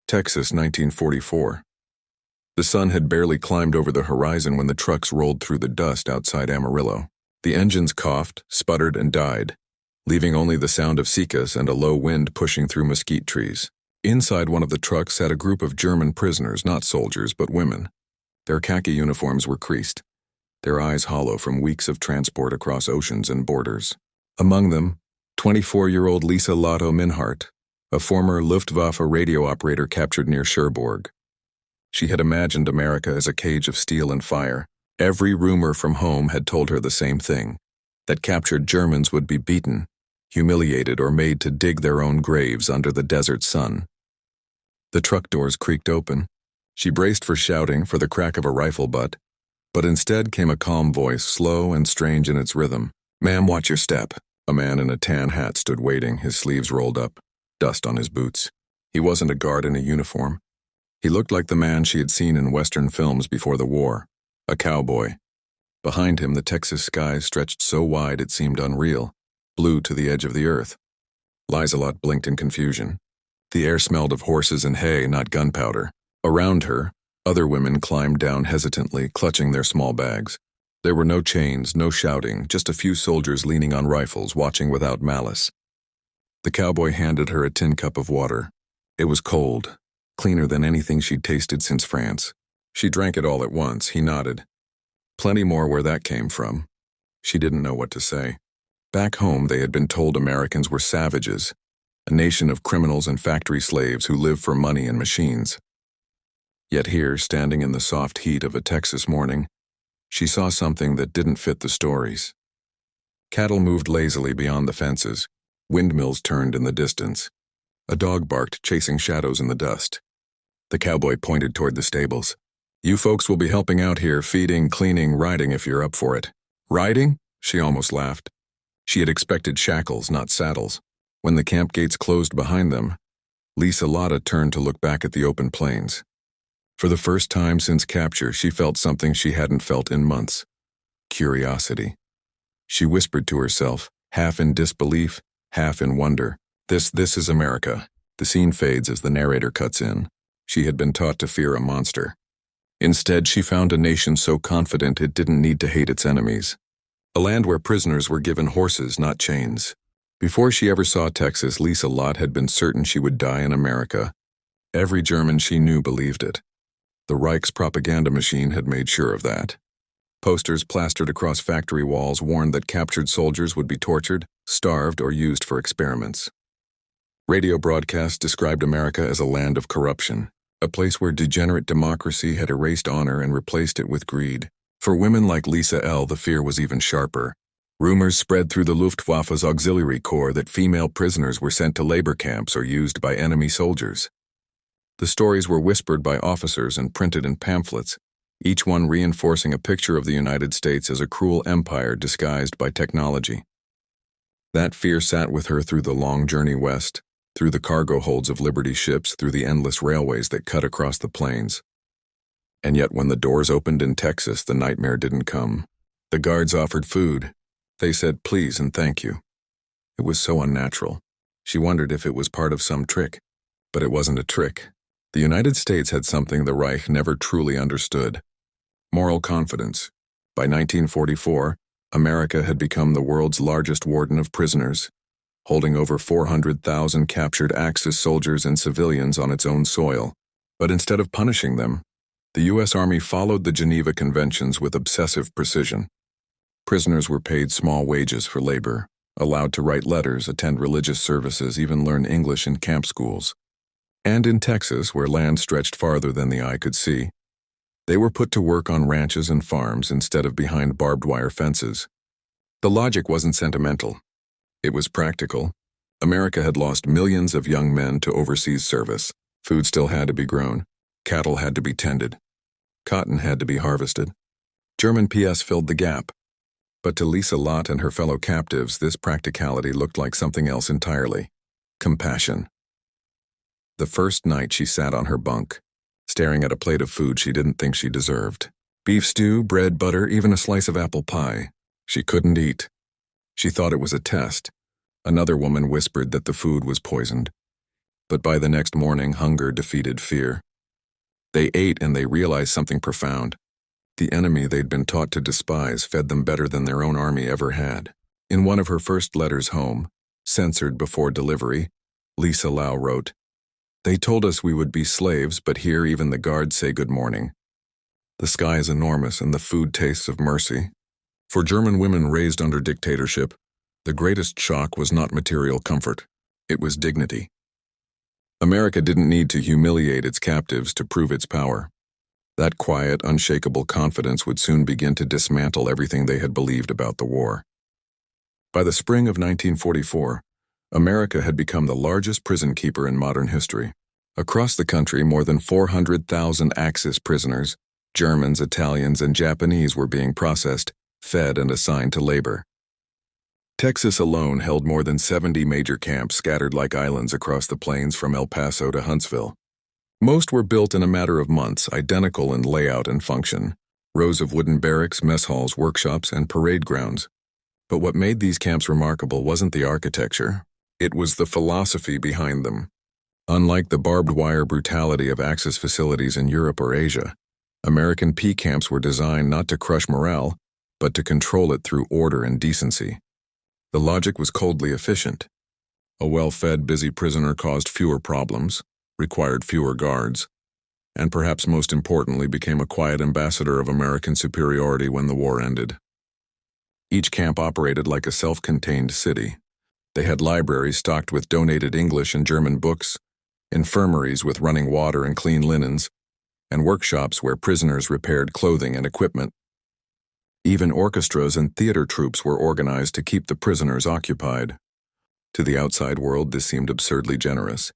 Texas, 1944. The sun had barely climbed over the horizon when the trucks rolled through the dust outside Amarillo. The engines coughed, sputtered, and died, leaving only the sound of cicas and a low wind pushing through mesquite trees. Inside one of the trucks sat a group of German prisoners, not soldiers, but women. Their khaki uniforms were creased, their eyes hollow from weeks of transport across oceans and borders. Among them, 24-year-old Lisa Lotto Minhart, a former Luftvafa radio operator captured near Sherborg. She had imagined America as a cage of steel and fire. Every rumor from home had told her the same thing, that captured Germans would be beaten, humiliated, or made to dig their own graves under the desert sun. The truck doors creaked open. She braced for shouting, for the crack of a rifle butt, but instead came a calm voice, slow and strange in its rhythm. "Ma'am, watch your step." A man in a tan hat stood waiting, his sleeves rolled up, dust on his boots. He wasn't a guard in a uniform. He looked like the man she had seen in Western films before the war, a cowboy. Behind him, the Texas skies stretched so wide it seemed unreal, blue to the edge of the earth. Lisa Lotto blinked in confusion. The air smelled of horses and hay, not gunpowder. Around her, other women climbed down hesitantly, clutching their small bags. There were no chains, no shouting, just a few soldiers leaning on rifles, watching without malice. The cowboy handed her a tin cup of water. It was cold, cleaner than anything she'd tasted since France. She drank it all at once. He nodded. Plenty more where that came from. She didn't know what to say. Back home, they had been told Americans were savages, a nation of criminals and factory slaves who lived for money and machines. Yet here, standing in the soft heat of a Texas morning, she saw something that didn't fit the stories. Cattle moved lazily beyond the fences. Windmills turned in the distance. A dog barked, chasing shadows in the dust. The cowboy pointed toward the stables. "You folks will be helping out here, feeding, cleaning, riding if you're up for it." "Riding?" She almost laughed. She had expected shackles, not saddles. When the camp gates closed behind them, Lisa Lotto turned to look back at the open plains. For the first time since capture, she felt something she hadn't felt in months: curiosity. She whispered to herself, half in disbelief, half in wonder, This is America." The scene fades as the narrator cuts in. She had been taught to fear a monster. Instead, she found a nation so confident it didn't need to hate its enemies. A land where prisoners were given horses, not chains. Before she ever saw Texas, Lisa Lotto had been certain she would die in America. Every German she knew believed it. The Reich's propaganda machine had made sure of that. Posters plastered across factory walls warned that captured soldiers would be tortured, starved, or used for experiments. Radio broadcasts described America as a land of corruption, a place where degenerate democracy had erased honor and replaced it with greed. For women like Lisa L., the fear was even sharper. Rumors spread through the Luftwaffe's auxiliary corps that female prisoners were sent to labor camps or used by enemy soldiers. The stories were whispered by officers and printed in pamphlets, each one reinforcing a picture of the United States as a cruel empire disguised by technology. That fear sat with her through the long journey west, through the cargo holds of Liberty ships, through the endless railways that cut across the plains. And yet when the doors opened in Texas, the nightmare didn't come. The guards offered food. They said please and thank you. It was so unnatural. She wondered if it was part of some trick. But it wasn't a trick. The United States had something the Reich never truly understood: moral confidence. By 1944, America had become the world's largest warden of prisoners, holding over 400,000 captured Axis soldiers and civilians on its own soil. But instead of punishing them, the U.S. Army followed the Geneva Conventions with obsessive precision. Prisoners were paid small wages for labor, allowed to write letters, attend religious services, even learn English in camp schools. And in Texas, where land stretched farther than the eye could see, they were put to work on ranches and farms instead of behind barbed wire fences. The logic wasn't sentimental. It was practical. America had lost millions of young men to overseas service. Food still had to be grown. Cattle had to be tended. Cotton had to be harvested. German PS filled the gap. But to Lisa Lotto and her fellow captives, this practicality looked like something else entirely: compassion. The first night she sat on her bunk, staring at a plate of food she didn't think she deserved. Beef stew, bread, butter, even a slice of apple pie. She couldn't eat. She thought it was a test. Another woman whispered that the food was poisoned. But by the next morning, hunger defeated fear. They ate and they realized something profound. The enemy they'd been taught to despise fed them better than their own army ever had. In one of her first letters home, censored before delivery, Lisa Lau wrote, "They told us we would be slaves, but here even the guards say good morning. The sky is enormous and the food tastes of mercy." For German women raised under dictatorship, the greatest shock was not material comfort, it was dignity. America didn't need to humiliate its captives to prove its power. That quiet, unshakable confidence would soon begin to dismantle everything they had believed about the war. By the spring of 1944, America had become the largest prison keeper in modern history. Across the country, more than 400,000 Axis prisoners, Germans, Italians, and Japanese were being processed, fed, and assigned to labor. Texas alone held more than 70 major camps scattered like islands across the plains from El Paso to Huntsville. Most were built in a matter of months, identical in layout and function, rows of wooden barracks, mess halls, workshops, and parade grounds. But what made these camps remarkable wasn't the architecture, it was the philosophy behind them. Unlike the barbed wire brutality of Axis facilities in Europe or Asia, American P camps were designed not to crush morale, but to control it through order and decency. The logic was coldly efficient. A well-fed, busy prisoner caused fewer problems, required fewer guards, and perhaps most importantly became a quiet ambassador of American superiority when the war ended. Each camp operated like a self-contained city. They had libraries stocked with donated English and German books, infirmaries with running water and clean linens, and workshops where prisoners repaired clothing and equipment. Even orchestras and theater troupes were organized to keep the prisoners occupied. To the outside world, this seemed absurdly generous.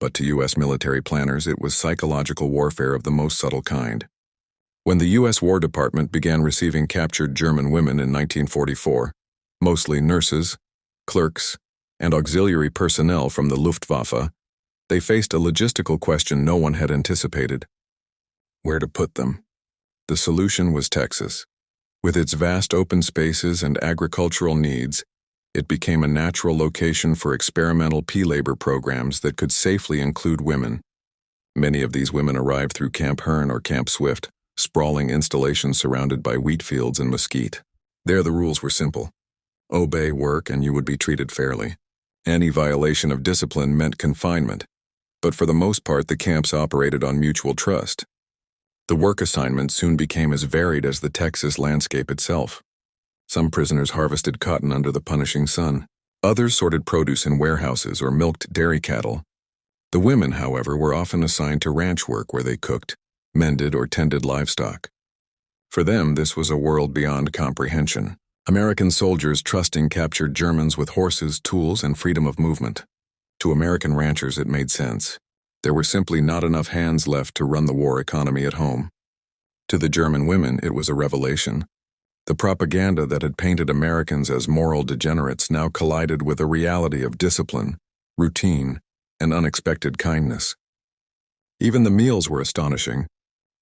But to U.S. military planners, it was psychological warfare of the most subtle kind. When the U.S. War Department began receiving captured German women in 1944, mostly nurses, clerks, and auxiliary personnel from the Luftvafa, they faced a logistical question no one had anticipated: where to put them. The solution was Texas. With its vast open spaces and agricultural needs, it became a natural location for experimental P-labor programs that could safely include women. Many of these women arrived through Camp Hearn or Camp Swift, sprawling installations surrounded by wheat fields and mesquite. There the rules were simple. Obey, work, and you would be treated fairly. Any violation of discipline meant confinement, but for the most part the camps operated on mutual trust. The work assignments soon became as varied as the Texas landscape itself. Some prisoners harvested cotton under the punishing sun. Others sorted produce in warehouses or milked dairy cattle. The women, however, were often assigned to ranch work where they cooked, mended, or tended livestock. For them, this was a world beyond comprehension. American soldiers trusting captured Germans with horses, tools, and freedom of movement. To American ranchers, it made sense. There were simply not enough hands left to run the war economy at home. To the German women, it was a revelation. The propaganda that had painted Americans as moral degenerates now collided with a reality of discipline, routine, and unexpected kindness. Even the meals were astonishing.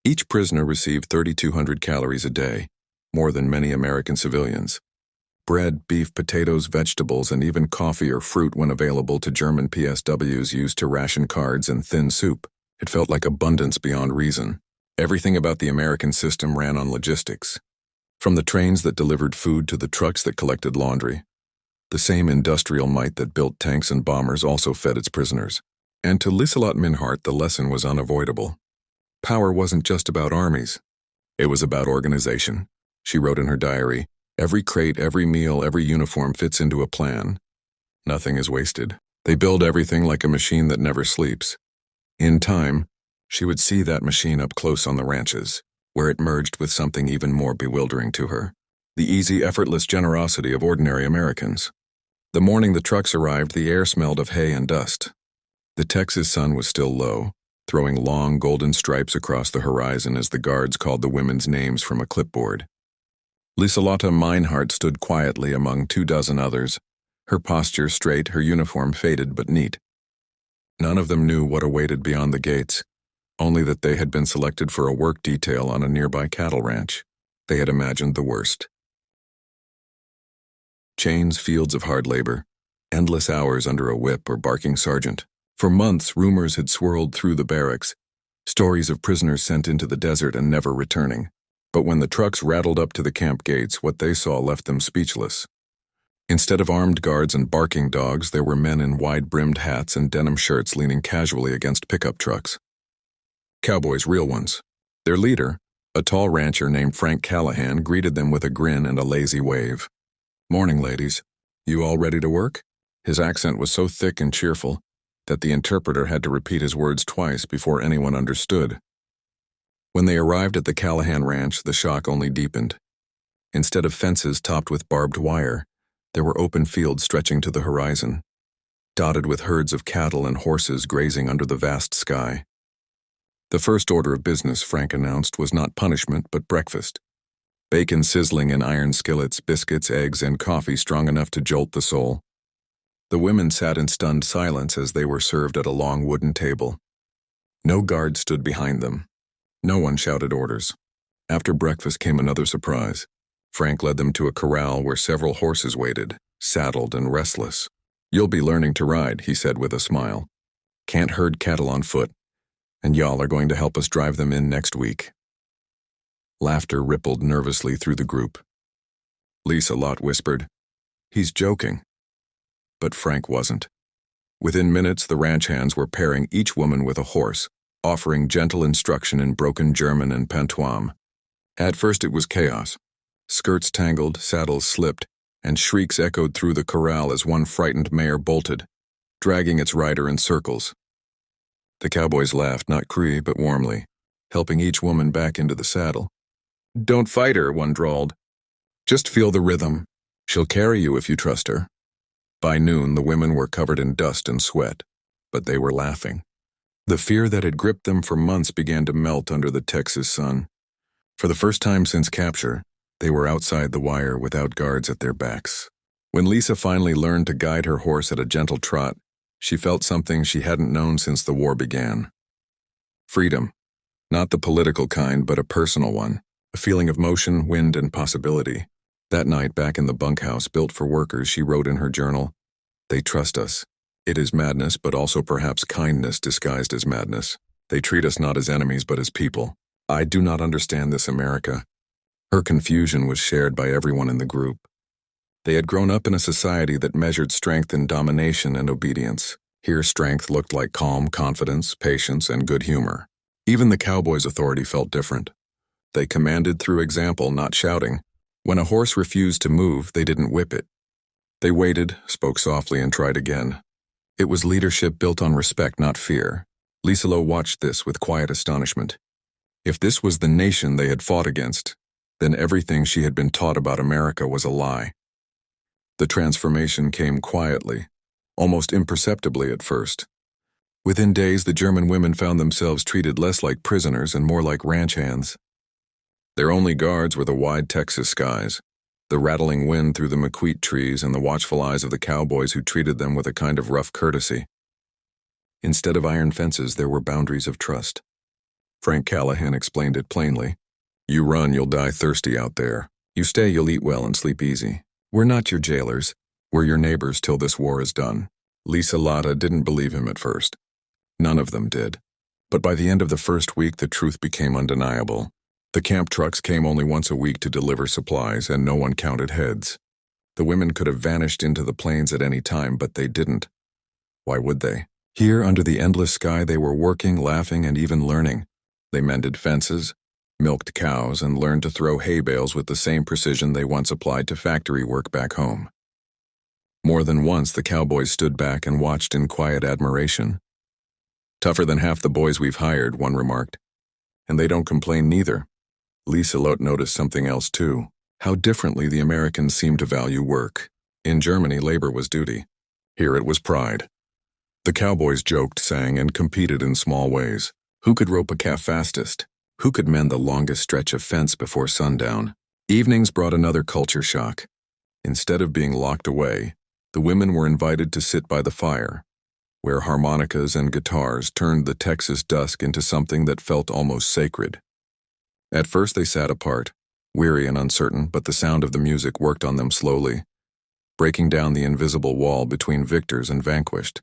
Each prisoner received 3,200 calories a day, more than many American civilians. Bread, beef, potatoes, vegetables, and even coffee or fruit when available to German PSWs used to ration cards and thin soup. It felt like abundance beyond reason. Everything about the American system ran on logistics. From the trains that delivered food to the trucks that collected laundry. The same industrial might that built tanks and bombers also fed its prisoners. And to Lisa Lotto Minhart, the lesson was unavoidable. Power wasn't just about armies. It was about organization. She wrote in her diary, "Every crate, every meal, every uniform fits into a plan. Nothing is wasted. They build everything like a machine that never sleeps." In time, she would see that machine up close on the ranches, where it merged with something even more bewildering to her: the easy, effortless generosity of ordinary Americans. The morning the trucks arrived, the air smelled of hay and dust. The Texas sun was still low, throwing long golden stripes across the horizon as the guards called the women's names from a clipboard. Lisa Lotto Minhart stood quietly among 24 others, her posture straight, her uniform faded but neat. None of them knew what awaited beyond the gates, only that they had been selected for a work detail on a nearby cattle ranch. They had imagined the worst. Chains, fields of hard labor, endless hours under a whip or barking sergeant. For months, rumors had swirled through the barracks, stories of prisoners sent into the desert and never returning. But when the trucks rattled up to the camp gates, what they saw left them speechless. Instead of armed guards and barking dogs, there were men in wide-brimmed hats and denim shirts leaning casually against pickup trucks. Cowboys, real ones. Their leader, a tall rancher named Frank Callahan, greeted them with a grin and a lazy wave. "Morning, ladies. You all ready to work?" His accent was so thick and cheerful that the interpreter had to repeat his words twice before anyone understood. When they arrived at the Callahan ranch, the shock only deepened. Instead of fences topped with barbed wire, there were open fields stretching to the horizon, dotted with herds of cattle and horses grazing under the vast sky. The first order of business, Frank announced, was not punishment but breakfast. Bacon sizzling in iron skillets, biscuits, eggs, and coffee strong enough to jolt the soul. The women sat in stunned silence as they were served at a long wooden table. No guard stood behind them. No one shouted orders. After breakfast came another surprise. Frank led them to a corral where several horses waited, saddled and restless. "You'll be learning to ride," he said with a smile. "Can't herd cattle on foot, and y'all are going to help us drive them in next week." Laughter rippled nervously through the group. Lisa Lotto whispered, "He's joking." But Frank wasn't. Within minutes, the ranch hands were pairing each woman with a horse, offering gentle instruction in broken German and patois. At first it was chaos. Skirts tangled, saddles slipped, and shrieks echoed through the corral as one frightened mare bolted, dragging its rider in circles. The cowboys laughed, not Cree, but warmly, helping each woman back into the saddle. "Don't fight her," one drawled. "Just feel the rhythm. She'll carry you if you trust her." By noon, the women were covered in dust and sweat, but they were laughing. The fear that had gripped them for months began to melt under the Texas sun. For the first time since capture, they were outside the wire without guards at their backs. When Lisa finally learned to guide her horse at a gentle trot, she felt something she hadn't known since the war began. Freedom. Not the political kind, but a personal one. A feeling of motion, wind, and possibility. That night, back in the bunkhouse built for workers, she wrote in her journal, "They trust us. It is madness, but also perhaps kindness disguised as madness. They treat us not as enemies, but as people. I do not understand this America." Her confusion was shared by everyone in the group. They had grown up in a society that measured strength in domination and obedience. Here, strength looked like calm confidence, patience, and good humor. Even the cowboys' authority felt different. They commanded through example, not shouting. When a horse refused to move, they didn't whip it. They waited, spoke softly, and tried again. It was leadership built on respect, not fear. Lisa Lotto watched this with quiet astonishment. If this was the nation they had fought against, then everything she had been taught about America was a lie. The transformation came quietly, almost imperceptibly at first. Within days, the German women found themselves treated less like prisoners and more like ranch hands. Their only guards were the wide Texas skies, the rattling wind through the mosquite trees, and the watchful eyes of the cowboys who treated them with a kind of rough courtesy. Instead of iron fences, there were boundaries of trust. Frank Callahan explained it plainly. "You run, you'll die thirsty out there. You stay, you'll eat well and sleep easy. We're not your jailers. We're your neighbors till this war is done." Lisa Lotto didn't believe him at first. None of them did. But by the end of the first week, the truth became undeniable. The camp trucks came only once a week to deliver supplies, and no one counted heads. The women could have vanished into the plains at any time, but they didn't. Why would they? Here, under the endless sky, they were working, laughing, and even learning. They mended fences, milked cows, and learned to throw hay bales with the same precision they once applied to factory work back home. More than once, the cowboys stood back and watched in quiet admiration. "Tougher than half the boys we've hired," one remarked. "And they don't complain neither." Lisa Lotto noticed something else too, how differently the Americans seemed to value work. In Germany, labor was duty. Here it was pride. The cowboys joked, sang, and competed in small ways. Who could rope a calf fastest? Who could mend the longest stretch of fence before sundown? Evenings brought another culture shock. Instead of being locked away, the women were invited to sit by the fire, where harmonicas and guitars turned the Texas dusk into something that felt almost sacred. At first they sat apart, weary and uncertain, but the sound of the music worked on them slowly, breaking down the invisible wall between victors and vanquished.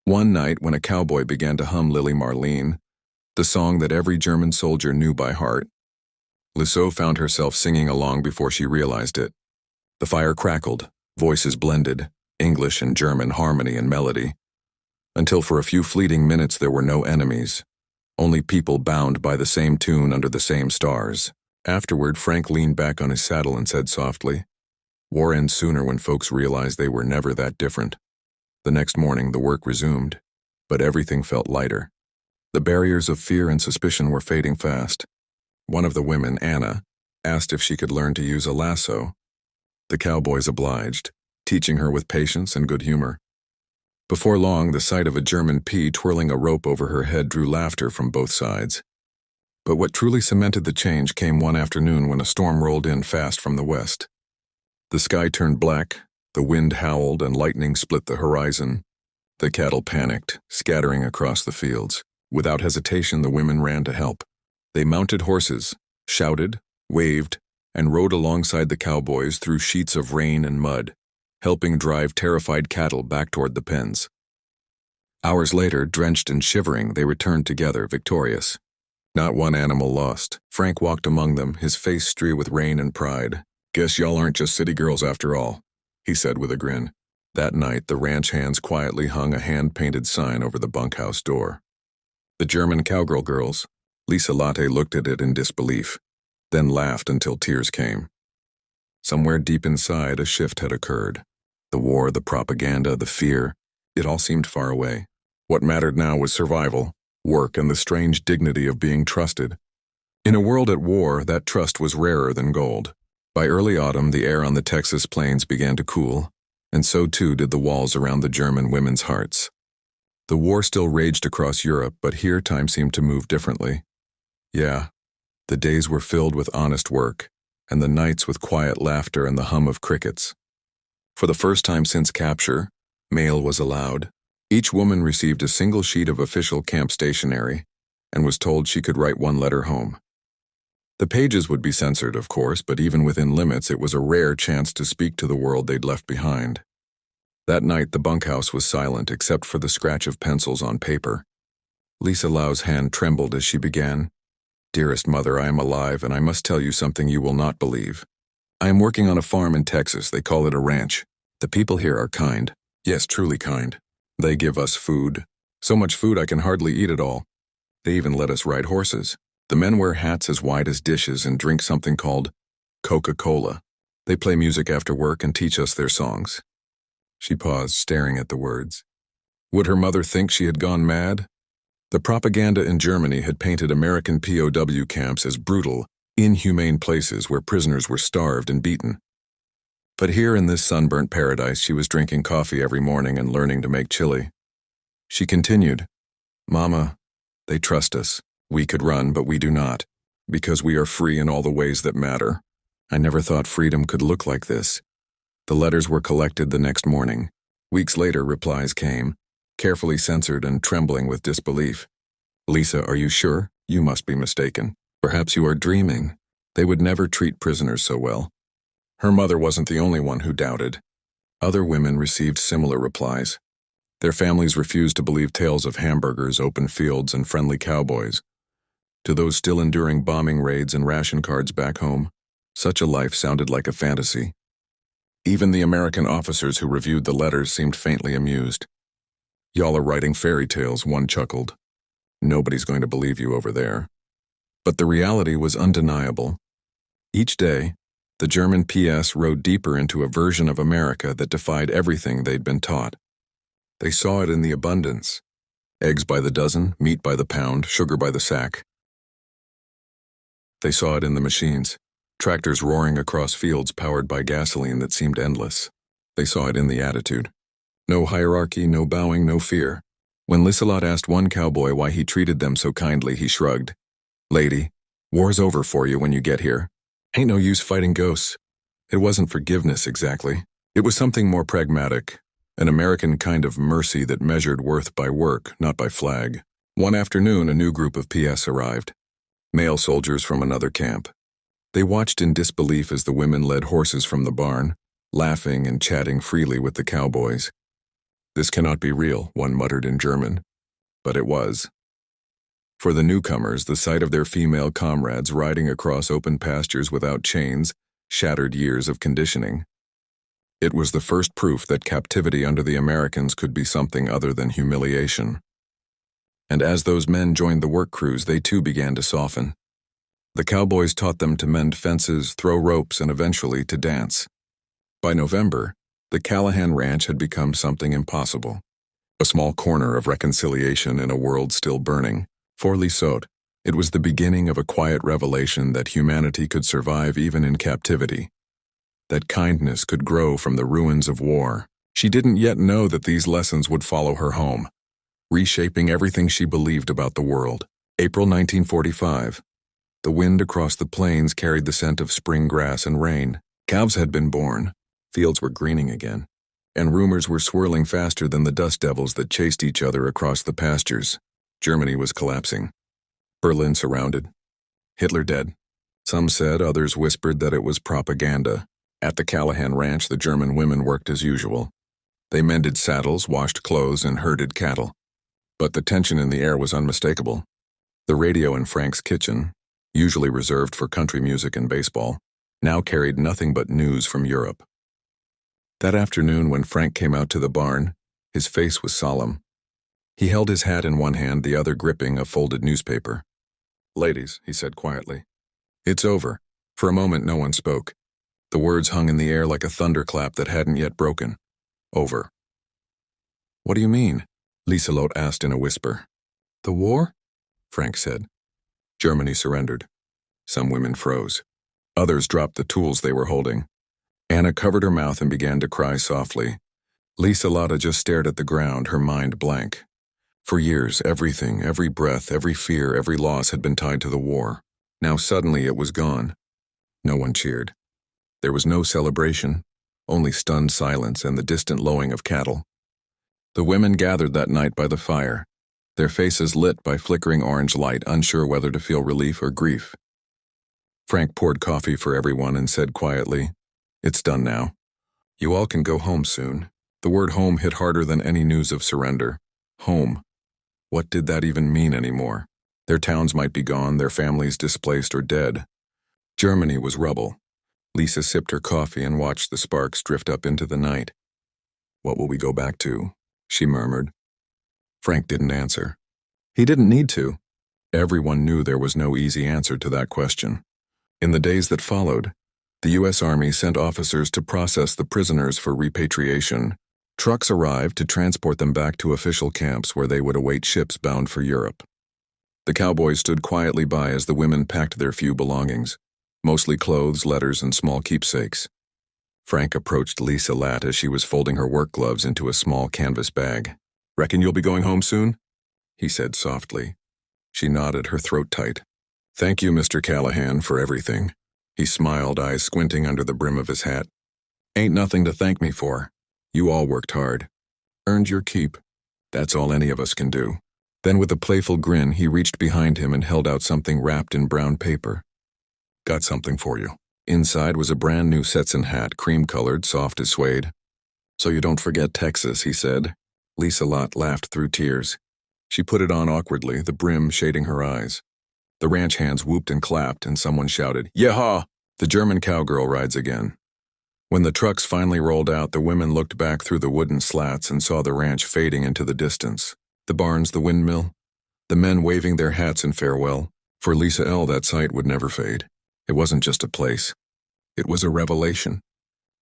One night, when a cowboy began to hum Lily Marlene, the song that every German soldier knew by heart, Lisa found herself singing along before she realized it. The fire crackled, voices blended, English and German harmony and melody, until for a few fleeting minutes there were no enemies, only people bound by the same tune under the same stars. Afterward, Frank leaned back on his saddle and said softly, "War ends sooner when folks realize they were never that different." The next morning, the work resumed, but everything felt lighter. The barriers of fear and suspicion were fading fast. One of the women, Anna, asked if she could learn to use a lasso. The cowboys obliged, teaching her with patience and good humor. Before long, the sight of a German P twirling a rope over her head drew laughter from both sides. But what truly cemented the change came one afternoon when a storm rolled in fast from the west. The sky turned black, the wind howled, and lightning split the horizon. The cattle panicked, scattering across the fields. Without hesitation, the women ran to help. They mounted horses, shouted, waved, and rode alongside the cowboys through sheets of rain and mud, helping drive terrified cattle back toward the pens. Hours later, drenched and shivering, they returned together, victorious. Not one animal lost. Frank walked among them, his face streaked with rain and pride. "Guess y'all aren't just city girls after all," he said with a grin. That night, the ranch hands quietly hung a hand-painted sign over the bunkhouse door. The German cowgirl girls. Lisa Lotto looked at it in disbelief, then laughed until tears came. Somewhere deep inside, a shift had occurred. The war, the propaganda, the fear, it all seemed far away. What mattered now was survival, work, and the strange dignity of being trusted. In a world at war, that trust was rarer than gold. By early autumn, the air on the Texas plains began to cool, and so too did the walls around the German women's hearts. The war still raged across Europe, but here time seemed to move differently. Yeah, the days were filled with honest work, and the nights with quiet laughter and the hum of crickets. For the first time since capture, mail was allowed. Each woman received a single sheet of official camp stationery and was told she could write one letter home. The pages would be censored, of course, but even within limits, it was a rare chance to speak to the world they'd left behind. That night, the bunkhouse was silent except for the scratch of pencils on paper. Lisa Lau's hand trembled as she began. "Dearest mother, I am alive, and I must tell you something you will not believe. I am working on a farm in Texas. They call it a ranch. The people here are kind. Yes, truly kind. They give us food. So much food I can hardly eat it all. They even let us ride horses. The men wear hats as wide as dishes and drink something called Coca-Cola. They play music after work and teach us their songs." She paused, staring at the words. Would her mother think she had gone mad? The propaganda in Germany had painted American POW camps as brutal, inhumane places where prisoners were starved and beaten. But here in this sunburnt paradise, she was drinking coffee every morning and learning to make chili. She continued, "Mama, they trust us. We could run, but we do not, because we are free in all the ways that matter. I never thought freedom could look like this." The letters were collected the next morning. Weeks later, replies came, carefully censored and trembling with disbelief. "Lisa, are you sure? You must be mistaken. Perhaps you are dreaming. They would never treat prisoners so well." Her mother wasn't the only one who doubted. Other women received similar replies. Their families refused to believe tales of hamburgers, open fields, and friendly cowboys. To those still enduring bombing raids and ration cards back home, such a life sounded like a fantasy. Even the American officers who reviewed the letters seemed faintly amused. "Y'all are writing fairy tales," one chuckled. "Nobody's going to believe you over there." But the reality was undeniable. Each day, the German PS rode deeper into a version of America that defied everything they'd been taught. They saw it in the abundance. Eggs by the dozen, meat by the pound, sugar by the sack. They saw it in the machines. Tractors roaring across fields powered by gasoline that seemed endless. They saw it in the attitude. No hierarchy, no bowing, no fear. When Lisa Lotto asked one cowboy why he treated them so kindly, he shrugged. "Lady, war's over for you when you get here. Ain't no use fighting ghosts." It wasn't forgiveness exactly. It was something more pragmatic, an American kind of mercy that measured worth by work, not by flag. One afternoon, a new group of PS arrived. Male soldiers from another camp. They watched in disbelief as the women led horses from the barn, laughing and chatting freely with the cowboys. "This cannot be real," one muttered in German. But it was. For the newcomers, the sight of their female comrades riding across open pastures without chains shattered years of conditioning. It was the first proof that captivity under the Americans could be something other than humiliation. And as those men joined the work crews, they too began to soften. The Cowboys taught them to mend fences, throw ropes, and eventually to dance. By November, the Callahan Ranch had become something impossible. A small corner of reconciliation in a world still burning. For Lisa, it was the beginning of a quiet revelation that humanity could survive even in captivity. That kindness could grow from the ruins of war. She didn't yet know that these lessons would follow her home, reshaping everything she believed about the world. April 1945. The wind across the plains carried the scent of spring grass and rain. Calves had been born, fields were greening again, and rumors were swirling faster than the dust devils that chased each other across the pastures. Germany was collapsing. Berlin surrounded. Hitler dead. Some said, others whispered that it was propaganda. At the Callahan Ranch, the German women worked as usual. They mended saddles, washed clothes, and herded cattle. But the tension in the air was unmistakable. The radio in Frank's kitchen, usually reserved for country music and baseball, now carried nothing but news from Europe. That afternoon, when Frank came out to the barn, his face was solemn. He held his hat in one hand, the other gripping a folded newspaper. "Ladies," he said quietly, "it's over." For a moment, no one spoke. The words hung in the air like a thunderclap that hadn't yet broken. Over. "What do you mean?" Lisa Lotto asked in a whisper. "The war?" Frank said. Germany surrendered. Some women froze. Others dropped the tools they were holding. Anna covered her mouth and began to cry softly. Lisa Lotto just stared at the ground, her mind blank. For years, everything, every breath, every fear, every loss had been tied to the war. Now suddenly it was gone. No one cheered. There was no celebration, only stunned silence and the distant lowing of cattle. The women gathered that night by the fire, their faces lit by flickering orange light, unsure whether to feel relief or grief. Frank poured coffee for everyone and said quietly, "It's done now. You all can go home soon." The word home hit harder than any news of surrender. Home. What did that even mean anymore? Their towns might be gone, their families displaced or dead. Germany was rubble. Lisa sipped her coffee and watched the sparks drift up into the night. "What will we go back to?" she murmured. Frank didn't answer. He didn't need to. Everyone knew there was no easy answer to that question. In the days that followed, the U.S. Army sent officers to process the prisoners for repatriation. Trucks arrived to transport them back to official camps where they would await ships bound for Europe. The Cowboys stood quietly by as the women packed their few belongings, mostly clothes, letters, and small keepsakes. Frank approached Lisa Lotto as she was folding her work gloves into a small canvas bag. "Reckon you'll be going home soon?" he said softly. She nodded, her throat tight. "Thank you, Mr. Callahan, for everything." He smiled, eyes squinting under the brim of his hat. "Ain't nothing to thank me for. You all worked hard. Earned your keep. That's all any of us can do." Then with a playful grin, he reached behind him and held out something wrapped in brown paper. "Got something for you." Inside was a brand new Stetson hat, cream-colored, soft as suede. "So you don't forget Texas," he said. Lisa Lotto laughed through tears. She put it on awkwardly, the brim shading her eyes. The ranch hands whooped and clapped, and someone shouted, "Yeehaw!" The German cowgirl rides again. When the trucks finally rolled out, the women looked back through the wooden slats and saw the ranch fading into the distance. The barns, the windmill, the men waving their hats in farewell. For Lisa L., that sight would never fade. It wasn't just a place. It was a revelation.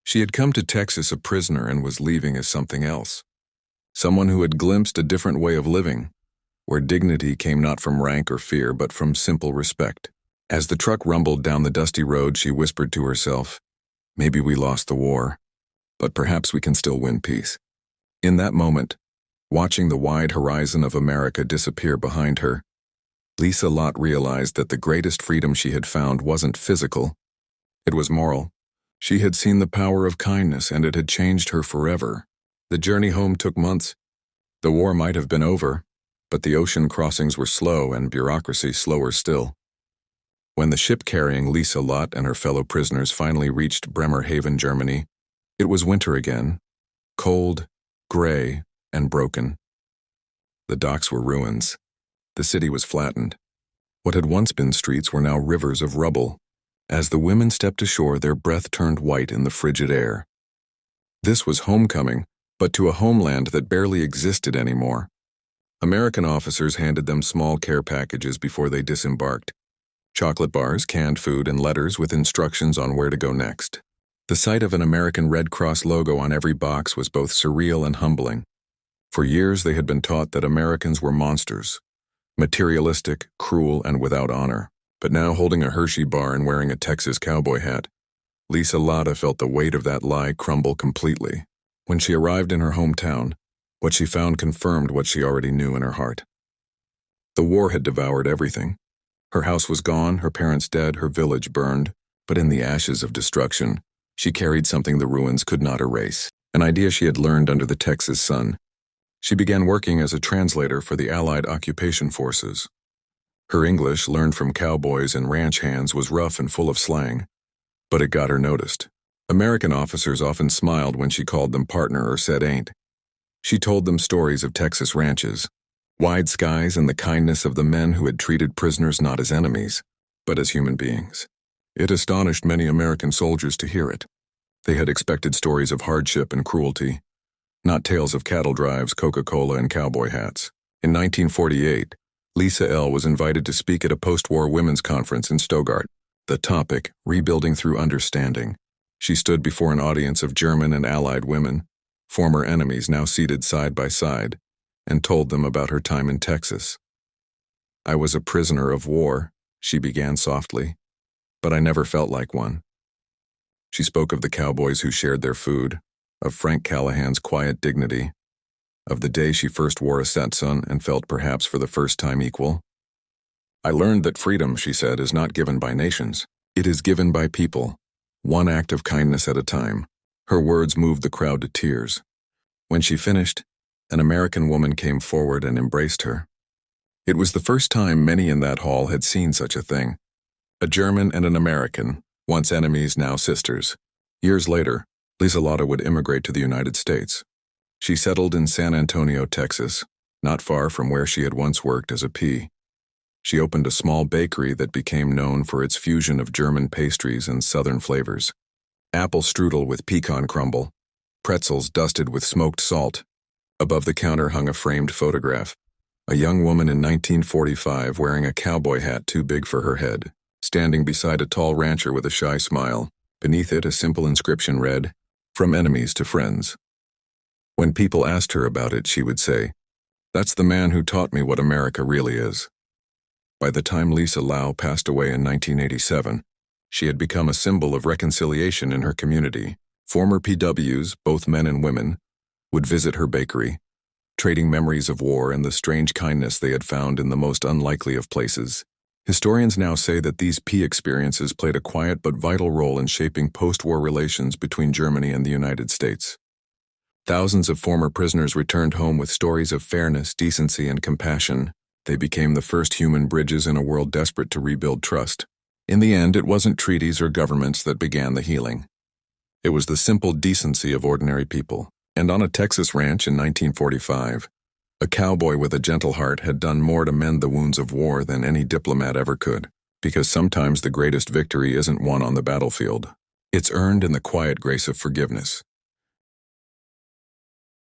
She had come to Texas a prisoner and was leaving as something else. Someone who had glimpsed a different way of living, where dignity came not from rank or fear but from simple respect. As the truck rumbled down the dusty road, she whispered to herself, "Maybe we lost the war, but perhaps we can still win peace." In that moment, watching the wide horizon of America disappear behind her, Lisa Lotto realized that the greatest freedom she had found wasn't physical, it was moral. She had seen the power of kindness, and it had changed her forever. The journey home took months. The war might have been over, but the ocean crossings were slow and bureaucracy slower still. When the ship carrying Lisa Lotto and her fellow prisoners finally reached Bremerhaven, Germany, it was winter again. Cold, gray, and broken. The docks were ruins. The city was flattened. What had once been streets were now rivers of rubble. As the women stepped ashore, their breath turned white in the frigid air. This was homecoming, but to a homeland that barely existed anymore. American officers handed them small care packages before they disembarked. Chocolate bars, canned food, and letters with instructions on where to go next. The sight of an American Red Cross logo on every box was both surreal and humbling. For years they had been taught that Americans were monsters, materialistic, cruel, and without honor. But now, holding a Hershey bar and wearing a Texas cowboy hat, Lisa Lotto felt the weight of that lie crumble completely. When she arrived in her hometown, what she found confirmed what she already knew in her heart. The war had devoured everything. Her house was gone, her parents dead, her village burned, but in the ashes of destruction, she carried something the ruins could not erase, an idea she had learned under the Texas sun. She began working as a translator for the Allied occupation forces. Her English, learned from cowboys and ranch hands, was rough and full of slang, but it got her noticed. American officers often smiled when she called them partner or said ain't. She told them stories of Texas ranches, wide skies, and the kindness of the men who had treated prisoners not as enemies, but as human beings. It astonished many American soldiers to hear it. They had expected stories of hardship and cruelty, not tales of cattle drives, Coca-Cola, and cowboy hats. In 1948, Lisa L. was invited to speak at a post-war women's conference in Stuttgart. The topic, Rebuilding Through Understanding. She stood before an audience of German and Allied women, former enemies now seated side by side, and told them about her time in Texas. "I was a prisoner of war," she began softly, "but I never felt like one." She spoke of the cowboys who shared their food, of Frank Callahan's quiet dignity, of the day she first wore a Stetson and felt perhaps for the first time equal. "I learned that freedom," she said, "is not given by nations. It is given by people, one act of kindness at a time." Her words moved the crowd to tears. When she finished, an American woman came forward and embraced her. It was the first time many in that hall had seen such a thing. A German and an American, once enemies, now sisters. Years later, Lisa Lotto would immigrate to the United States. She settled in San Antonio, Texas, not far from where she had once worked as a P. She opened a small bakery that became known for its fusion of German pastries and Southern flavors. Apple strudel with pecan crumble, pretzels dusted with smoked salt. Above the counter hung a framed photograph. A young woman in 1945 wearing a cowboy hat too big for her head, standing beside a tall rancher with a shy smile. Beneath it, a simple inscription read, "From enemies to friends." When people asked her about it, she would say, "That's the man who taught me what America really is." By the time Lisa Lau passed away in 1987, she had become a symbol of reconciliation in her community. Former PWs, both men and women, would visit her bakery, trading memories of war and the strange kindness they had found in the most unlikely of places. Historians now say that these P experiences played a quiet but vital role in shaping post-war relations between Germany and the United States. Thousands of former prisoners returned home with stories of fairness, decency, and compassion. They became the first human bridges in a world desperate to rebuild trust. In the end, it wasn't treaties or governments that began the healing. It was the simple decency of ordinary people. And on a Texas ranch in 1945, a cowboy with a gentle heart had done more to mend the wounds of war than any diplomat ever could. Because sometimes the greatest victory isn't won on the battlefield. It's earned in the quiet grace of forgiveness.